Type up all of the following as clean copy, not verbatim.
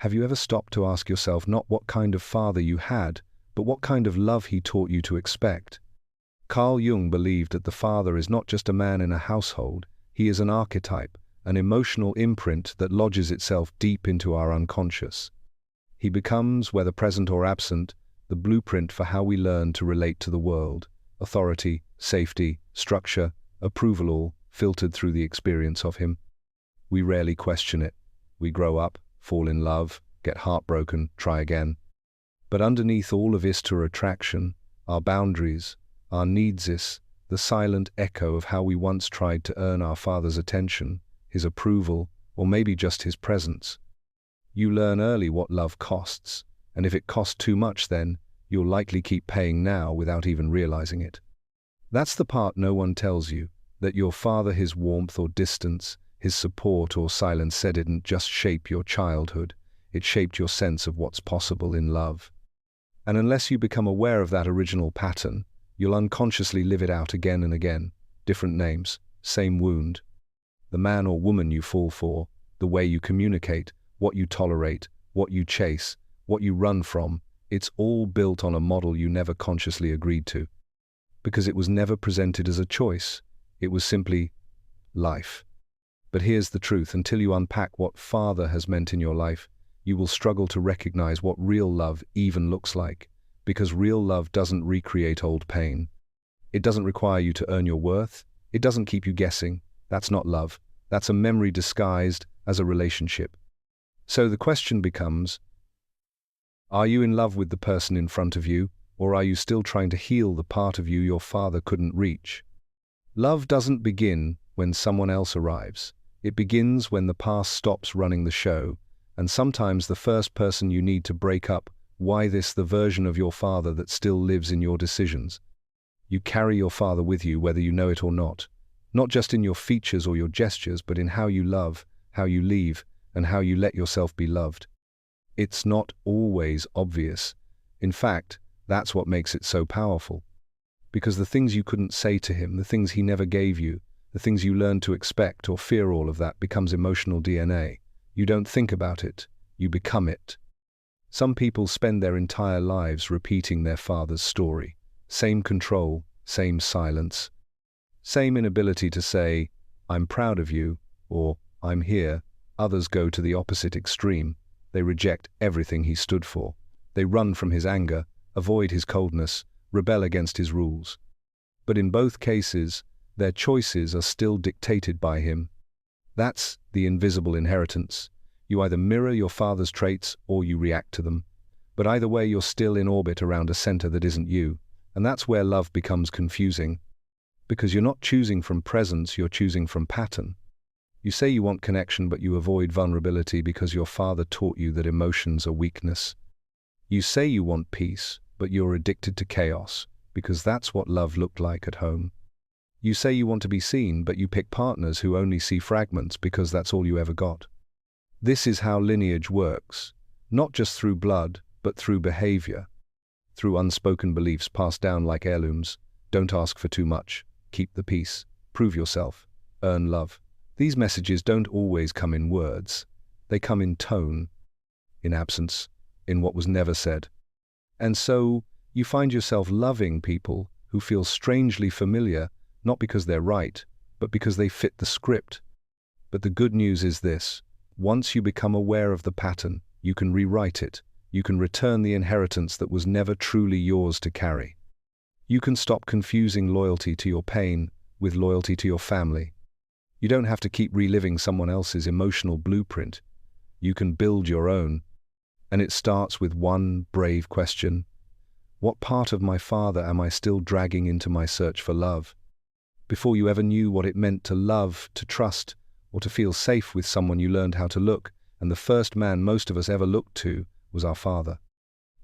Have you ever stopped to ask yourself not what kind of father you had, but what kind of love he taught you to expect? Carl Jung believed that the father is not just a man in a household, he is an archetype, an emotional imprint that lodges itself deep into our unconscious. He becomes, whether present or absent, the blueprint for how we learn to relate to the world. Authority, safety, structure, approval, all filtered through the experience of him. We rarely question it. We grow up, fall in love, get heartbroken, try again. But underneath all of this to attraction, our boundaries, our needs is the silent echo of how we once tried to earn our father's attention, his approval, or maybe just his presence. You learn early what love costs, and if it costs too much then, you'll likely keep paying now without even realizing it. That's the part no one tells you, that your father, his warmth or distance, his support or silence didn't just shape your childhood, it shaped your sense of what's possible in love. And unless you become aware of that original pattern, you'll unconsciously live it out again and again, different names, same wound. The man or woman you fall for, the way you communicate, what you tolerate, what you chase, what you run from, it's all built on a model you never consciously agreed to. Because it was never presented as a choice, it was simply life. But here's the truth, until you unpack what father has meant in your life, you will struggle to recognize what real love even looks like, because real love doesn't recreate old pain. It doesn't require you to earn your worth. It doesn't keep you guessing. That's not love. That's a memory disguised as a relationship. So the question becomes, are you in love with the person in front of you, or are you still trying to heal the part of you your father couldn't reach? Love doesn't begin when someone else arrives. It begins when the past stops running the show, and sometimes the first person you need to break up, why this the version of your father that still lives in your decisions. You carry your father with you whether you know it or not just in your features or your gestures, but in how you love, how you leave, and how you let yourself be loved. It's not always obvious. In fact, that's what makes it so powerful. Because the things you couldn't say to him, the things he never gave you, the things you learned to expect or fear, all of that becomes emotional DNA. You don't think about it, you become it. Some people spend their entire lives repeating their father's story. Same control, same silence, same inability to say, I'm proud of you, or I'm here. Others go to the opposite extreme. They reject everything he stood for. They run from his anger, avoid his coldness, rebel against his rules. But in both cases, their choices are still dictated by him. That's the invisible inheritance. You either mirror your father's traits or you react to them. But either way, you're still in orbit around a center that isn't you. And that's where love becomes confusing. Because you're not choosing from presence, you're choosing from pattern. You say you want connection, but you avoid vulnerability because your father taught you that emotions are weakness. You say you want peace, but you're addicted to chaos, because that's what love looked like at home. You say you want to be seen, but you pick partners who only see fragments because that's all you ever got. This is how lineage works, not just through blood, but through behavior, through unspoken beliefs passed down like heirlooms. Don't ask for too much, keep the peace, prove yourself, earn love. These messages don't always come in words. They come in tone, in absence, in what was never said. And so, you find yourself loving people who feel strangely familiar, not because they're right, but because they fit the script. But the good news is this: once you become aware of the pattern, you can rewrite it. You can return the inheritance that was never truly yours to carry. You can stop confusing loyalty to your pain with loyalty to your family. You don't have to keep reliving someone else's emotional blueprint. You can build your own. And it starts with one brave question: what part of my father am I still dragging into my search for love? Before you ever knew what it meant to love, to trust, or to feel safe with someone, you learned how to look, and the first man most of us ever looked to was our father.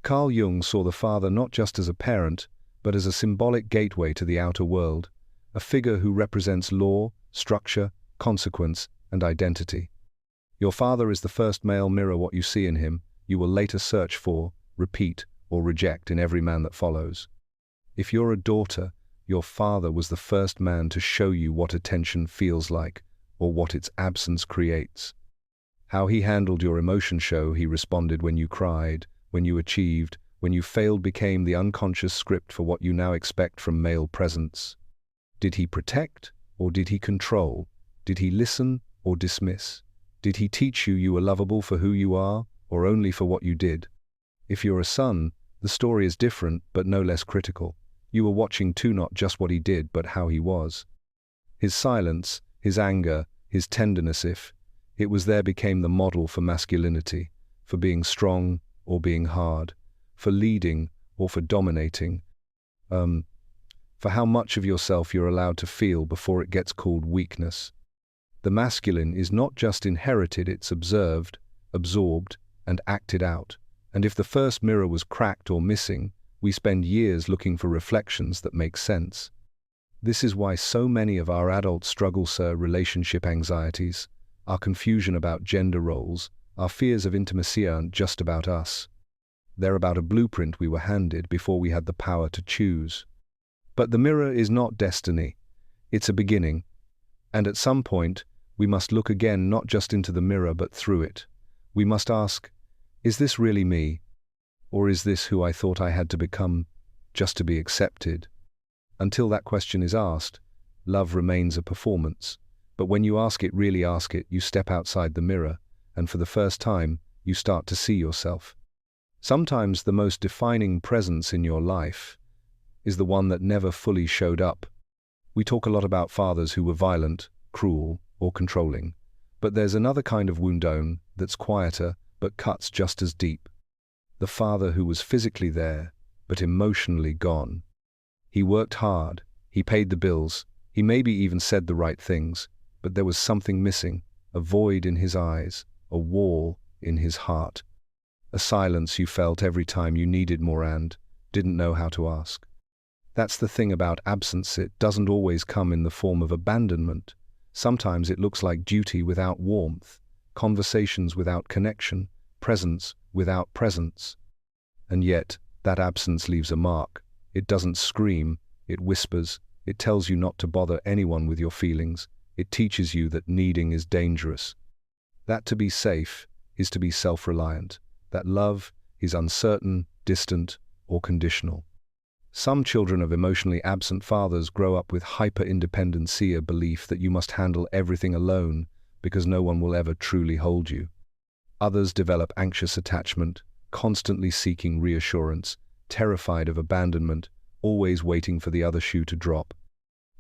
Carl Jung saw the father not just as a parent, but as a symbolic gateway to the outer world, a figure who represents law, structure, consequence, and identity. Your father is the first male mirror. What you see in him, you will later search for, repeat, or reject in every man that follows. If you're a daughter, your father was the first man to show you what attention feels like, or what its absence creates. How he handled your emotion show, he responded when you cried, when you achieved, when you failed became the unconscious script for what you now expect from male presence. Did he protect or did he control? Did he listen or dismiss? Did he teach you you were lovable for who you are or only for what you did? If you're a son, the story is different but no less critical. You were watching too, not just what he did but how he was. His silence, his anger, his tenderness, if it was there, became the model for masculinity, for being strong or being hard, for leading or for dominating, for how much of yourself you're allowed to feel before it gets called weakness. The masculine is not just inherited, it's observed, absorbed, and acted out. And if the first mirror was cracked or missing, we spend years looking for reflections that make sense. This is why so many of our adults struggle, sir. Relationship anxieties, our confusion about gender roles, our fears of intimacy aren't just about us. They're about a blueprint we were handed before we had the power to choose. But the mirror is not destiny. It's a beginning. And at some point, we must look again, not just into the mirror but through it. We must ask, is this really me? Or is this who I thought I had to become just to be accepted? Until that question is asked, love remains a performance. But when you really ask it, you step outside the mirror, and for the first time, you start to see yourself. Sometimes the most defining presence in your life is the one that never fully showed up. We talk a lot about fathers who were violent, cruel, or controlling. But there's another kind of wound that's quieter, but cuts just as deep. The father who was physically there, but emotionally gone. He worked hard, he paid the bills, he maybe even said the right things, but there was something missing, a void in his eyes, a wall in his heart. A silence you felt every time you needed more and didn't know how to ask. That's the thing about absence, it doesn't always come in the form of abandonment. Sometimes it looks like duty without warmth, conversations without connection, presence without presence. And yet, that absence leaves a mark. It doesn't scream, it whispers, it tells you not to bother anyone with your feelings. It teaches you that needing is dangerous. That to be safe is to be self-reliant. That love is uncertain, distant, or conditional. Some children of emotionally absent fathers grow up with hyper-independency, a belief that you must handle everything alone because no one will ever truly hold you. Others develop anxious attachment, constantly seeking reassurance, terrified of abandonment, always waiting for the other shoe to drop.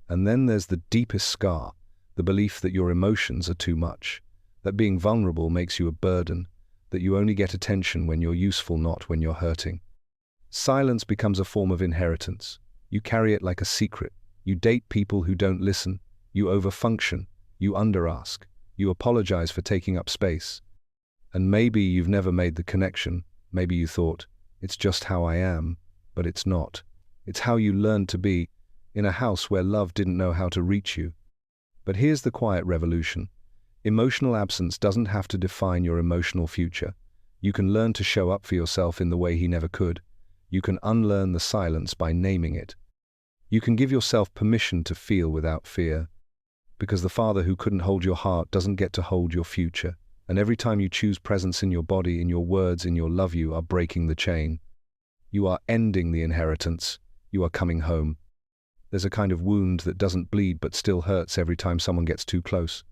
And then there's the deepest scar, the belief that your emotions are too much, that being vulnerable makes you a burden, that you only get attention when you're useful, not when you're hurting. Silence becomes a form of inheritance. You carry it like a secret. You date people who don't listen. You overfunction. You underask. You apologize for taking up space. And maybe you've never made the connection. Maybe you thought, it's just how I am, but it's not. It's how you learned to be in a house where love didn't know how to reach you. But here's the quiet revolution. Emotional absence doesn't have to define your emotional future. You can learn to show up for yourself in the way he never could. You can unlearn the silence by naming it. You can give yourself permission to feel without fear. Because the father who couldn't hold your heart doesn't get to hold your future. And every time you choose presence in your body, in your words, in your love, you are breaking the chain. You are ending the inheritance. You are coming home. There's a kind of wound that doesn't bleed but still hurts every time someone gets too close.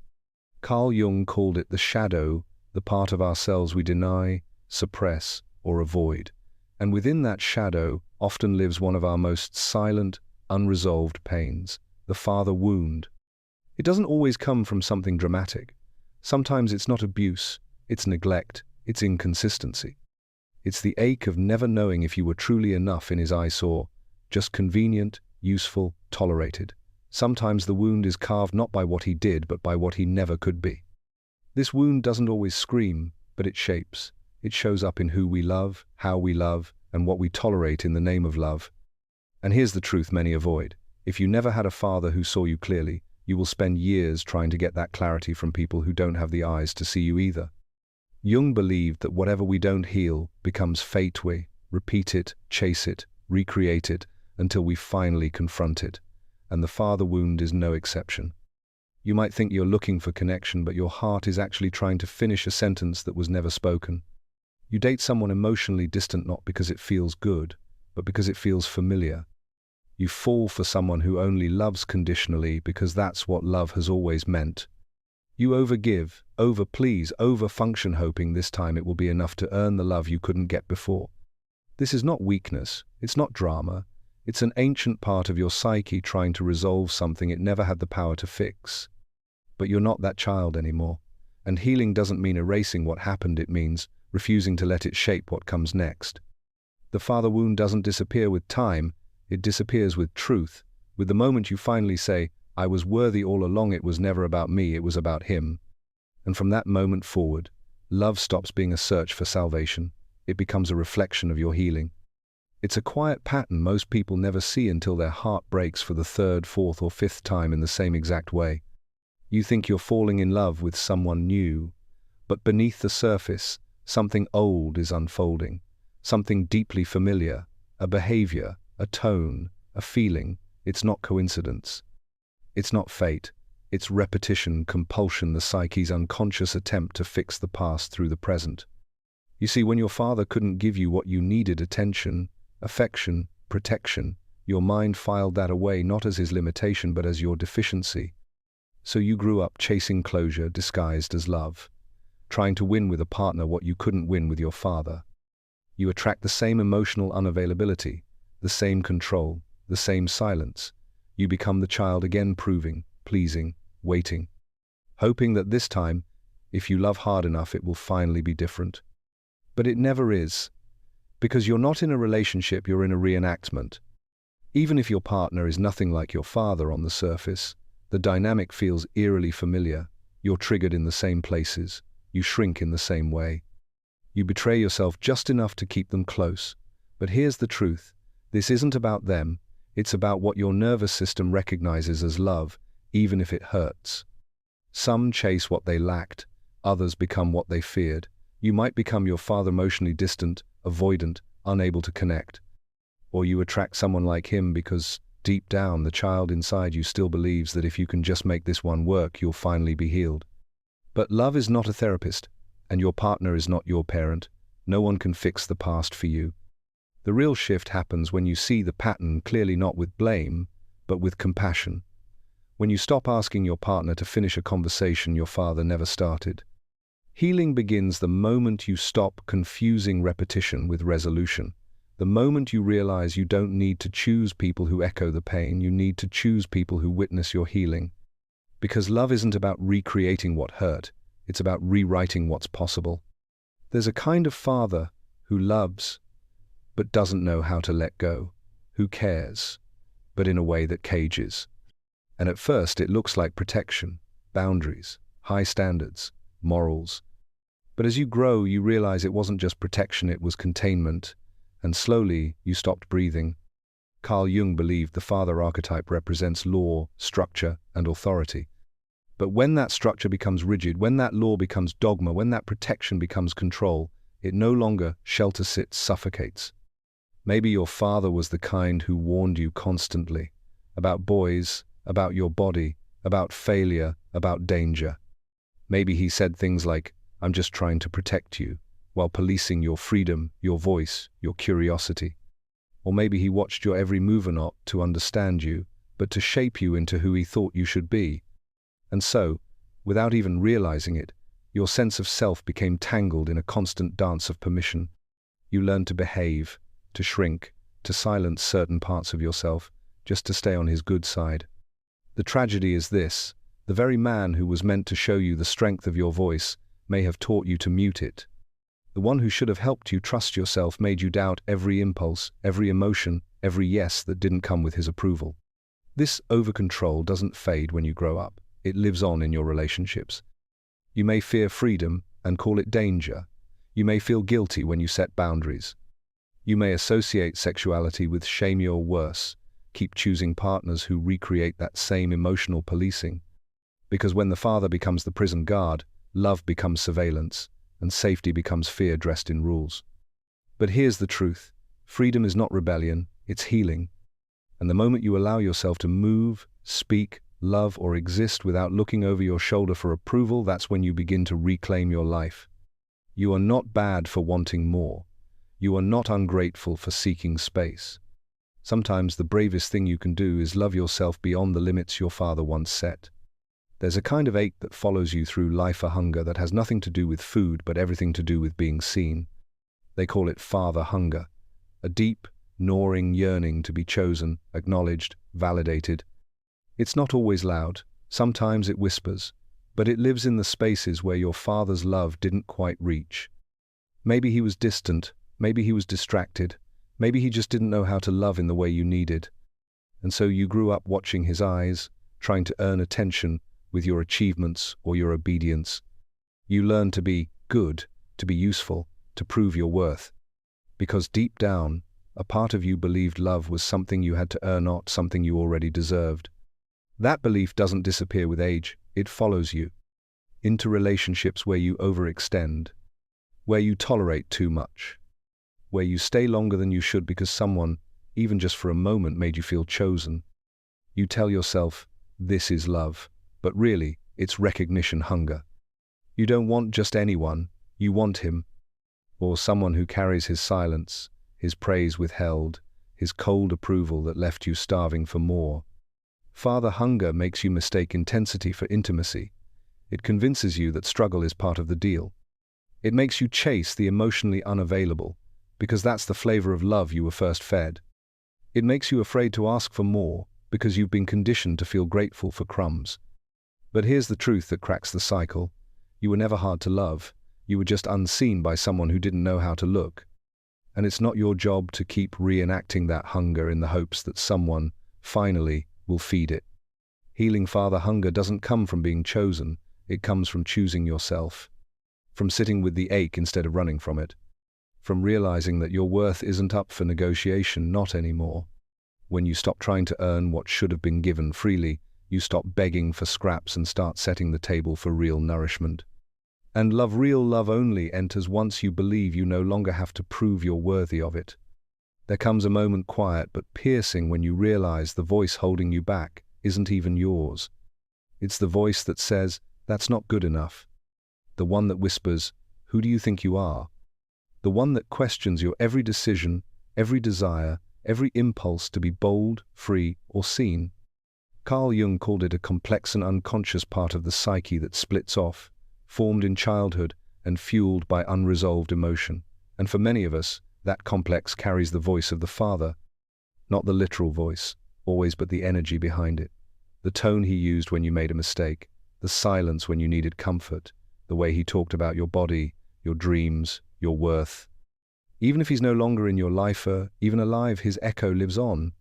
Carl Jung called it the shadow, the part of ourselves we deny, suppress, or avoid. And within that shadow often lives one of our most silent, unresolved pains, the father wound. It doesn't always come from something dramatic. Sometimes it's not abuse, it's neglect, it's inconsistency. It's the ache of never knowing if you were truly enough in his eyesore, just convenient, useful, tolerated. Sometimes the wound is carved not by what he did, but by what he never could be. This wound doesn't always scream, but it shapes. It shows up in who we love, how we love, and what we tolerate in the name of love. And here's the truth many avoid. If you never had a father who saw you clearly, you will spend years trying to get that clarity from people who don't have the eyes to see you either. Jung believed that whatever we don't heal becomes fate. We repeat it, chase it, recreate it, until we finally confront it. And the father wound is no exception. You might think you're looking for connection, but your heart is actually trying to finish a sentence that was never spoken. You date someone emotionally distant not because it feels good, but because it feels familiar. You fall for someone who only loves conditionally because that's what love has always meant. You overgive, overplease, overfunction, hoping this time it will be enough to earn the love you couldn't get before. This is not weakness, it's not drama, it's an ancient part of your psyche trying to resolve something it never had the power to fix. But you're not that child anymore, and healing doesn't mean erasing what happened, it means refusing to let it shape what comes next. The father wound doesn't disappear with time, it disappears with truth, with the moment you finally say, I was worthy all along, it was never about me, it was about him. And from that moment forward, love stops being a search for salvation, it becomes a reflection of your healing. It's a quiet pattern most people never see until their heart breaks for the third, fourth, or fifth time in the same exact way. You think you're falling in love with someone new, but beneath the surface, something old is unfolding, something deeply familiar, a behavior, a tone, a feeling. It's not coincidence. It's not fate. It's repetition, compulsion, the psyche's unconscious attempt to fix the past through the present. You see, when your father couldn't give you what you needed, attention, affection, protection, your mind filed that away not as his limitation but as your deficiency. So you grew up chasing closure disguised as love, trying to win with a partner what you couldn't win with your father. You attract the same emotional unavailability, the same control, the same silence. You become the child again, proving, pleasing, waiting, hoping that this time, if you love hard enough, it will finally be different. But it never is, because you're not in a relationship, you're in a reenactment. Even if your partner is nothing like your father on the surface, the dynamic feels eerily familiar. You're triggered in the same places. You shrink in the same way. You betray yourself just enough to keep them close. But here's the truth. This isn't about them. It's about what your nervous system recognizes as love, even if it hurts. Some chase what they lacked. Others become what they feared. You might become your father, emotionally distant, avoidant, unable to connect. Or you attract someone like him because, deep down, the child inside you still believes that if you can just make this one work, you'll finally be healed. But love is not a therapist, and your partner is not your parent. No one can fix the past for you. The real shift happens when you see the pattern clearly, not with blame, but with compassion. When you stop asking your partner to finish a conversation your father never started. Healing begins the moment you stop confusing repetition with resolution. The moment you realize you don't need to choose people who echo the pain, you need to choose people who witness your healing. Because love isn't about recreating what hurt, it's about rewriting what's possible. There's a kind of father who loves, but doesn't know how to let go, who cares, but in a way that cages. And at first it looks like protection, boundaries, high standards, morals. But as you grow, you realize it wasn't just protection, it was containment. And slowly, you stopped breathing. Carl Jung believed the father archetype represents law, structure, and authority. But when that structure becomes rigid, when that law becomes dogma, when that protection becomes control, it no longer shelters, it suffocates. Maybe your father was the kind who warned you constantly about boys, about your body, about failure, about danger. Maybe he said things like, I'm just trying to protect you, while policing your freedom, your voice, your curiosity. Or maybe he watched your every move, not to understand you, but to shape you into who he thought you should be. And so, without even realizing it, your sense of self became tangled in a constant dance of permission. You learned to behave, to shrink, to silence certain parts of yourself, just to stay on his good side. The tragedy is this: the very man who was meant to show you the strength of your voice may have taught you to mute it. The one who should have helped you trust yourself made you doubt every impulse, every emotion, every yes that didn't come with his approval. This over-control doesn't fade when you grow up. It lives on in your relationships. You may fear freedom and call it danger. You may feel guilty when you set boundaries. You may associate sexuality with shame or worse. Keep choosing partners who recreate that same emotional policing. Because when the father becomes the prison guard, love becomes surveillance, and safety becomes fear dressed in rules. But here's the truth. Freedom is not rebellion, it's healing. And the moment you allow yourself to move, speak, love, or exist without looking over your shoulder for approval, that's when you begin to reclaim your life. You are not bad for wanting more. You are not ungrateful for seeking space. Sometimes the bravest thing you can do is love yourself beyond the limits your father once set. There's a kind of ache that follows you through life, a hunger that has nothing to do with food but everything to do with being seen. They call it father hunger, a deep, gnawing yearning to be chosen, acknowledged, validated. It's not always loud, sometimes it whispers, but it lives in the spaces where your father's love didn't quite reach. Maybe he was distant, maybe he was distracted, maybe he just didn't know how to love in the way you needed. And so you grew up watching his eyes, trying to earn attention with your achievements or your obedience. You learned to be good, to be useful, to prove your worth. Because deep down, a part of you believed love was something you had to earn, not something you already deserved. That belief doesn't disappear with age, it follows you. Into relationships where you overextend, where you tolerate too much, where you stay longer than you should because someone, even just for a moment, made you feel chosen. You tell yourself, this is love, but really, it's recognition hunger. You don't want just anyone, you want him, or someone who carries his silence, his praise withheld, his cold approval that left you starving for more. Father hunger makes you mistake intensity for intimacy. It convinces you that struggle is part of the deal. It makes you chase the emotionally unavailable, because that's the flavor of love you were first fed. It makes you afraid to ask for more, because you've been conditioned to feel grateful for crumbs. But here's the truth that cracks the cycle. You were never hard to love. You were just unseen by someone who didn't know how to look. And it's not your job to keep reenacting that hunger in the hopes that someone, finally, will feed it. Healing father hunger doesn't come from being chosen, it comes from choosing yourself. From sitting with the ache instead of running from it. From realizing that your worth isn't up for negotiation, not anymore. When you stop trying to earn what should have been given freely, you stop begging for scraps and start setting the table for real nourishment. And real love only enters once you believe you no longer have to prove you're worthy of it. There comes a moment, quiet but piercing, when you realize the voice holding you back isn't even yours. It's the voice that says, that's not good enough. The one that whispers, who do you think you are? The one that questions your every decision, every desire, every impulse to be bold, free, or seen. Carl Jung called it a complex and unconscious part of the psyche that splits off, formed in childhood and fueled by unresolved emotion. And for many of us, that complex carries the voice of the father. Not the literal voice, always, but the energy behind it. The tone he used when you made a mistake, the silence when you needed comfort, the way he talked about your body, your dreams, your worth. Even if he's no longer in your life, even alive, his echo lives on.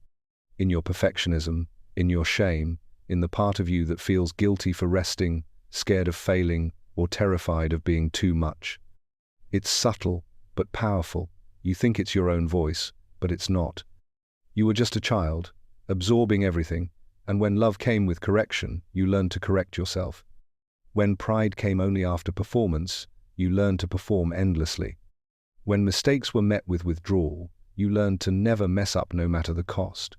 In your perfectionism, in your shame, in the part of you that feels guilty for resting, scared of failing, or terrified of being too much. It's subtle, but powerful. You think it's your own voice, but it's not. You were just a child, absorbing everything, and when love came with correction, you learned to correct yourself. When pride came only after performance, you learned to perform endlessly. When mistakes were met with withdrawal, you learned to never mess up no matter the cost.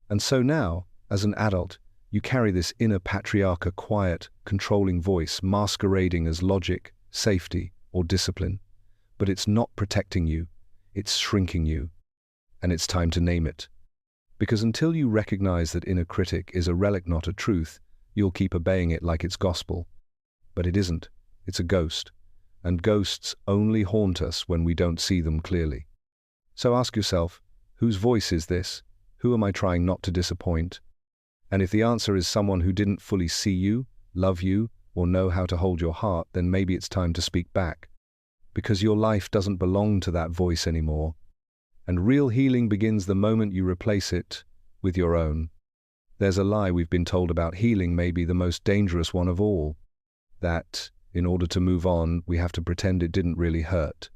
And so now, as an adult, you carry this inner patriarch, a quiet, controlling voice masquerading as logic, safety, or discipline. But it's not protecting you, it's shrinking you. And it's time to name it. Because until you recognize that inner critic is a relic, not a truth, you'll keep obeying it like it's gospel. But it isn't. It's a ghost. And ghosts only haunt us when we don't see them clearly. So ask yourself, whose voice is this? Who am I trying not to disappoint? And if the answer is someone who didn't fully see you, love you, or know how to hold your heart, then maybe it's time to speak back. Because your life doesn't belong to that voice anymore. And real healing begins the moment you replace it with your own. There's a lie we've been told about healing, maybe the most dangerous one of all. That, in order to move on, we have to pretend it didn't really hurt.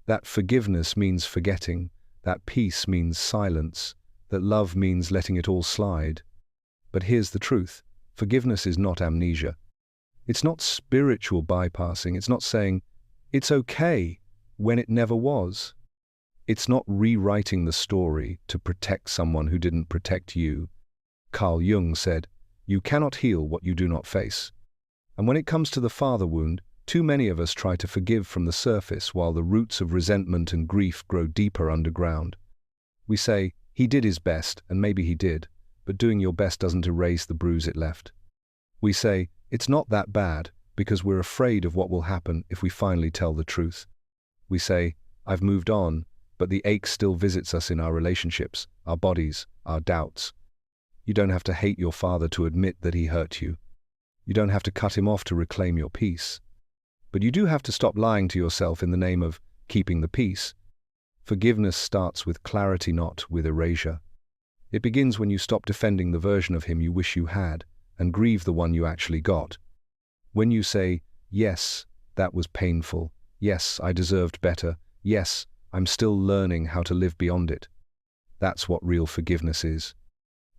That forgiveness means forgetting. That peace means silence. That love means letting it all slide. But here's the truth. Forgiveness is not amnesia. It's not spiritual bypassing. It's not saying, it's okay, when it never was. It's not rewriting the story to protect someone who didn't protect you. Carl Jung said, You cannot heal what you do not face. And when it comes to the father wound, too many of us try to forgive from the surface while the roots of resentment and grief grow deeper underground. We say, he did his best, and maybe he did, but doing your best doesn't erase the bruise it left. We say, it's not that bad, because we're afraid of what will happen if we finally tell the truth. We say, I've moved on, but the ache still visits us in our relationships, our bodies, our doubts. You don't have to hate your father to admit that he hurt you. You don't have to cut him off to reclaim your peace. But you do have to stop lying to yourself in the name of keeping the peace. Forgiveness starts with clarity, not with erasure. It begins when you stop defending the version of him you wish you had and grieve the one you actually got. When you say, yes, that was painful. Yes, I deserved better. Yes, I'm still learning how to live beyond it. That's what real forgiveness is.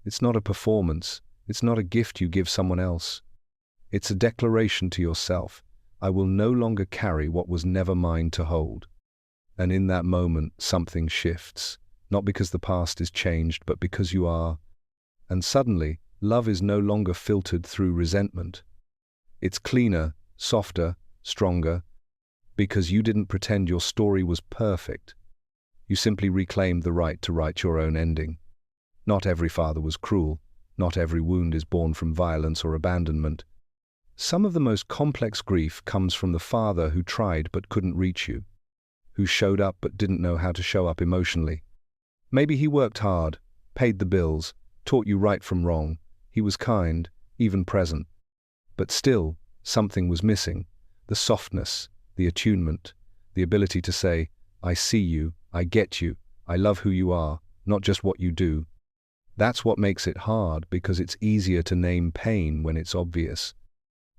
It's not a performance. It's not a gift you give someone else. It's a declaration to yourself. I will no longer carry what was never mine to hold. And in that moment, something shifts. Not because the past is changed, but because you are. And suddenly, love is no longer filtered through resentment. It's cleaner, softer, stronger, because you didn't pretend your story was perfect. You simply reclaimed the right to write your own ending. Not every father was cruel. Not every wound is born from violence or abandonment. Some of the most complex grief comes from the father who tried but couldn't reach you, who showed up but didn't know how to show up emotionally. Maybe he worked hard, paid the bills, taught you right from wrong. He was kind, even present. But still, something was missing. The softness, the attunement, the ability to say, I see you, I get you, I love who you are, not just what you do. That's what makes it hard, because it's easier to name pain when it's obvious.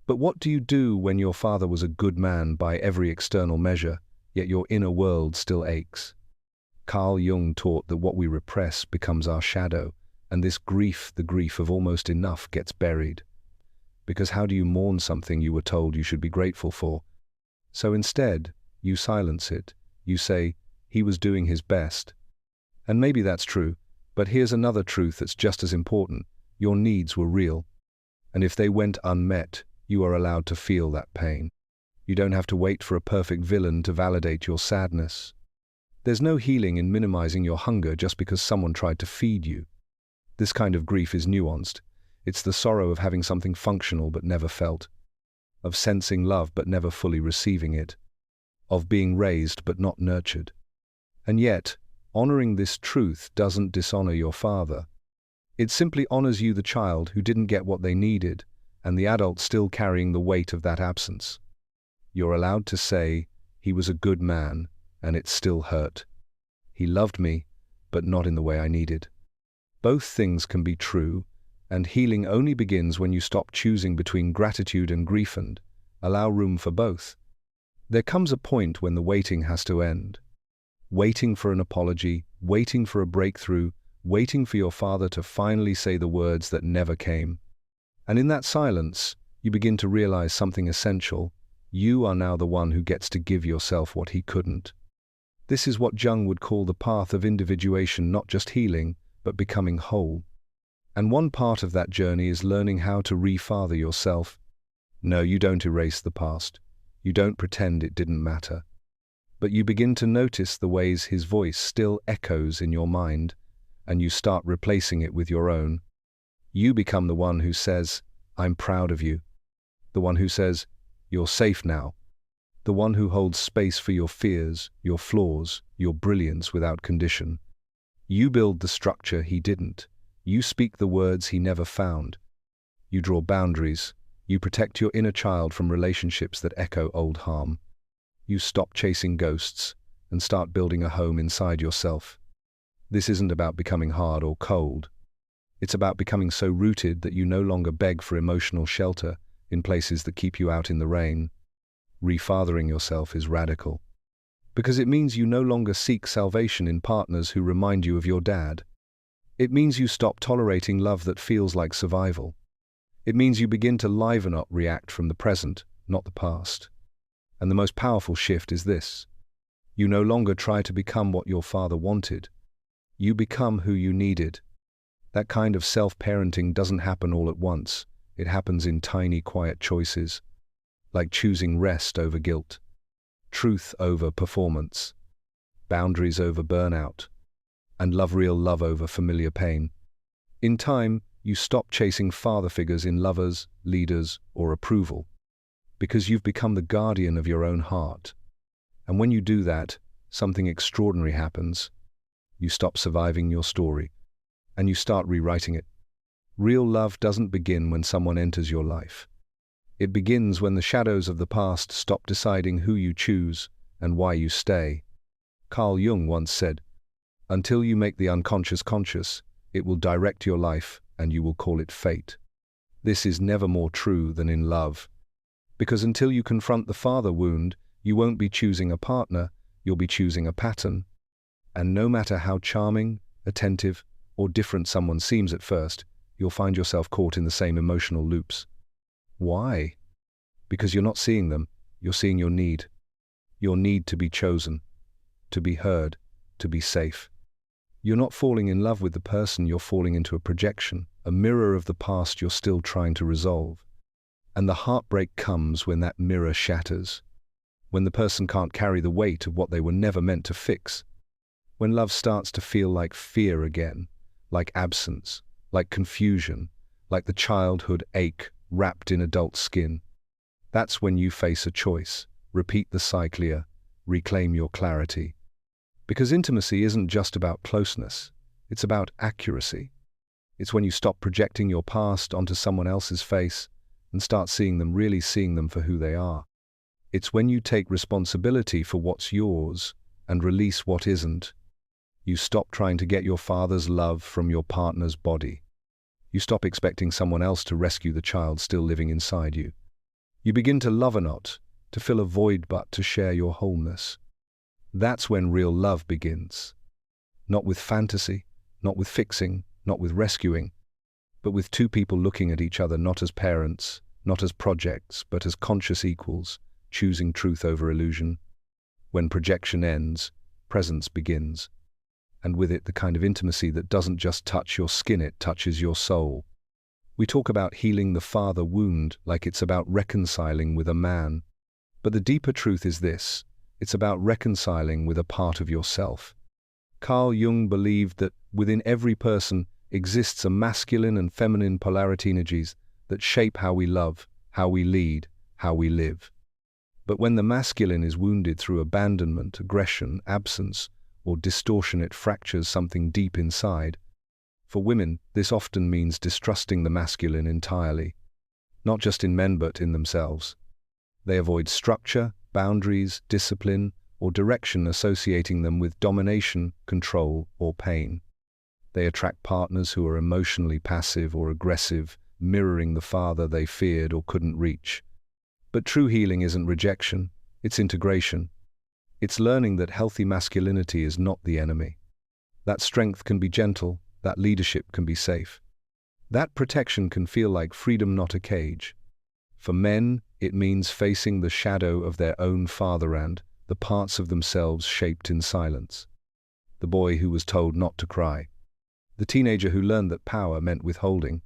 But what do you do when your father was a good man by every external measure, yet your inner world still aches? Carl Jung taught that what we repress becomes our shadow, and this grief, the grief of almost enough, gets buried. Because how do you mourn something you were told you should be grateful for? So instead, you silence it. You say, he was doing his best. And maybe that's true, but here's another truth that's just as important. Your needs were real. And if they went unmet, you are allowed to feel that pain. You don't have to wait for a perfect villain to validate your sadness. There's no healing in minimizing your hunger just because someone tried to feed you. This kind of grief is nuanced. It's the sorrow of having something functional but never felt, of sensing love but never fully receiving it, of being raised but not nurtured. And yet, honoring this truth doesn't dishonor your father. It simply honors you, the child who didn't get what they needed, and the adult still carrying the weight of that absence. You're allowed to say, he was a good man, and it still hurt. He loved me, but not in the way I needed. Both things can be true, and healing only begins when you stop choosing between gratitude and grief and allow room for both. There comes a point when the waiting has to end. Waiting for an apology, waiting for a breakthrough, waiting for your father to finally say the words that never came. And in that silence, you begin to realize something essential. You are now the one who gets to give yourself what he couldn't. This is what Jung would call the path of individuation, not just healing, but becoming whole. And one part of that journey is learning how to re-father yourself. No, you don't erase the past. You don't pretend it didn't matter. But you begin to notice the ways his voice still echoes in your mind, and you start replacing it with your own. You become the one who says, I'm proud of you. The one who says, you're safe now. The one who holds space for your fears, your flaws, your brilliance without condition. You build the structure he didn't. You speak the words he never found. You draw boundaries. You protect your inner child from relationships that echo old harm. You stop chasing ghosts and start building a home inside yourself. This isn't about becoming hard or cold. It's about becoming so rooted that you no longer beg for emotional shelter in places that keep you out in the rain. Refathering yourself is radical, because it means you no longer seek salvation in partners who remind you of your dad. It means you stop tolerating love that feels like survival. It means you begin to liven up, react from the present, not the past. And the most powerful shift is this. You no longer try to become what your father wanted. You become who you needed. That kind of self-parenting doesn't happen all at once. It happens in tiny, quiet choices, like choosing rest over guilt, truth over performance, boundaries over burnout, and real love over familiar pain. In time, you stop chasing father figures in lovers, leaders, or approval, because you've become the guardian of your own heart. And when you do that, something extraordinary happens. You stop surviving your story, and you start rewriting it. Real love doesn't begin when someone enters your life. It begins when the shadows of the past stop deciding who you choose and why you stay. Carl Jung once said, "Until you make the unconscious conscious, it will direct your life and you will call it fate." This is never more true than in love. Because until you confront the father wound, you won't be choosing a partner, you'll be choosing a pattern. And no matter how charming, attentive, or different someone seems at first, you'll find yourself caught in the same emotional loops. Why? Because you're not seeing them, you're seeing your need. Your need to be chosen, to be heard, to be safe. You're not falling in love with the person, you're falling into a projection, a mirror of the past you're still trying to resolve. And the heartbreak comes when that mirror shatters, when the person can't carry the weight of what they were never meant to fix, when love starts to feel like fear again, like absence, like confusion, like the childhood ache wrapped in adult skin. That's when you face a choice. Repeat the cycle, reclaim your clarity. Because intimacy isn't just about closeness, it's about accuracy. It's when you stop projecting your past onto someone else's face and start really seeing them for who they are. It's when you take responsibility for what's yours and release what isn't. You stop trying to get your father's love from your partner's body. You stop expecting someone else to rescue the child still living inside you. You begin to love not to fill a void but to share your wholeness. That's when real love begins. Not with fantasy, not with fixing, not with rescuing, but with two people looking at each other not as parents, not as projects, but as conscious equals, choosing truth over illusion. When projection ends, presence begins. And with it the kind of intimacy that doesn't just touch your skin, it touches your soul. We talk about healing the father wound like it's about reconciling with a man. But the deeper truth is this: it's about reconciling with a part of yourself. Carl Jung believed that within every person exists a masculine and feminine polarity energies that shape how we love, how we lead, how we live. But when the masculine is wounded through abandonment, aggression, absence, or distortion, it fractures something deep inside. For women, this often means distrusting the masculine entirely, not just in men but in themselves. They avoid structure, boundaries, discipline, or direction, associating them with domination, control, or pain. They attract partners who are emotionally passive or aggressive, mirroring the father they feared or couldn't reach. But true healing isn't rejection, it's integration. It's learning that healthy masculinity is not the enemy. That strength can be gentle, that leadership can be safe. That protection can feel like freedom, not a cage. For men, it means facing the shadow of their own fatherland, the parts of themselves shaped in silence. The boy who was told not to cry. The teenager who learned that power meant withholding.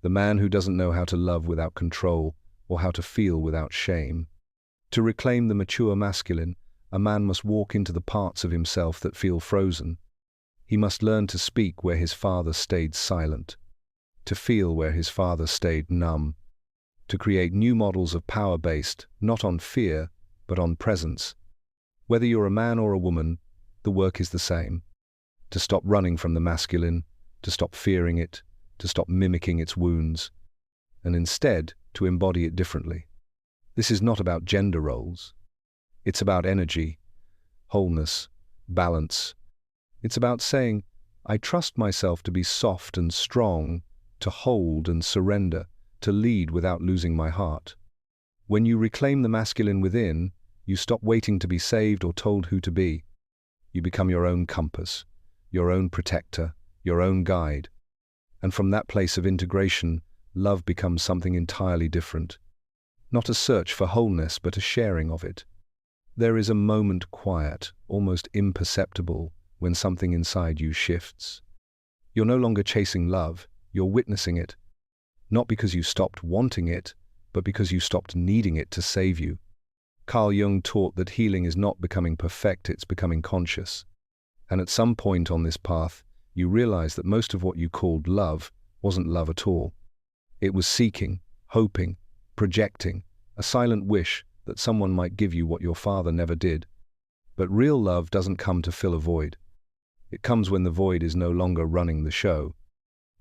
The man who doesn't know how to love without control or how to feel without shame. To reclaim the mature masculine, a man must walk into the parts of himself that feel frozen. He must learn to speak where his father stayed silent, to feel where his father stayed numb, to create new models of power based not on fear, but on presence. Whether you're a man or a woman, the work is the same. To stop running from the masculine, to stop fearing it, to stop mimicking its wounds, and instead to embody it differently. This is not about gender roles. It's about energy, wholeness, balance. It's about saying, I trust myself to be soft and strong, to hold and surrender, to lead without losing my heart. When you reclaim the masculine within, you stop waiting to be saved or told who to be. You become your own compass, your own protector, your own guide. And from that place of integration, love becomes something entirely different. Not a search for wholeness, but a sharing of it. There is a moment quiet, almost imperceptible, when something inside you shifts. You're no longer chasing love, you're witnessing it. Not because you stopped wanting it, but because you stopped needing it to save you. Carl Jung taught that healing is not becoming perfect, it's becoming conscious. And at some point on this path, you realize that most of what you called love wasn't love at all. It was seeking, hoping, projecting, a silent wish that someone might give you what your father never did. But real love doesn't come to fill a void. It comes when the void is no longer running the show.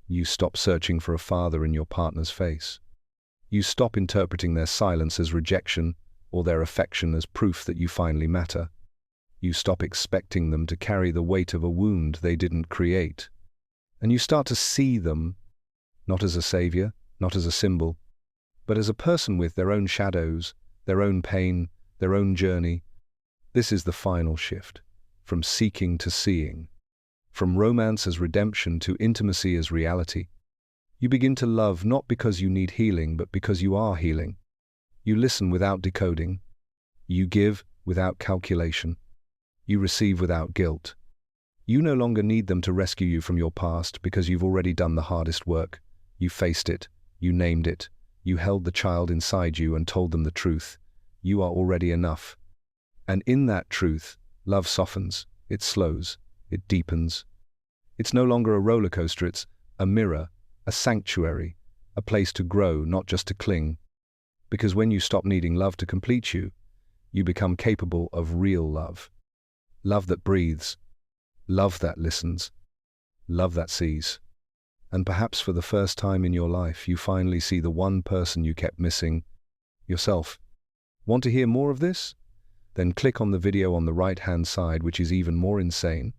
You stop searching for a father in your partner's face. You stop interpreting their silence as rejection or their affection as proof that you finally matter. You stop expecting them to carry the weight of a wound they didn't create. And you start to see them, not as a savior, not as a symbol, but as a person with their own shadows, their own pain, their own journey. This is the final shift, from seeking to seeing, from romance as redemption to intimacy as reality. You begin to love not because you need healing, but because you are healing. You listen without decoding. You give without calculation. You receive without guilt. You no longer need them to rescue you from your past because you've already done the hardest work. You faced it. You named it. You held the child inside you and told them the truth. You are already enough. And in that truth, love softens, it slows, it deepens. It's no longer a roller coaster, it's a mirror, a sanctuary, a place to grow, not just to cling. Because when you stop needing love to complete you, you become capable of real love. Love that breathes, love that listens, love that sees. And perhaps for the first time in your life, you finally see the one person you kept missing, yourself. Want to hear more of this? Then click on the video on the right-hand side, which is even more insane.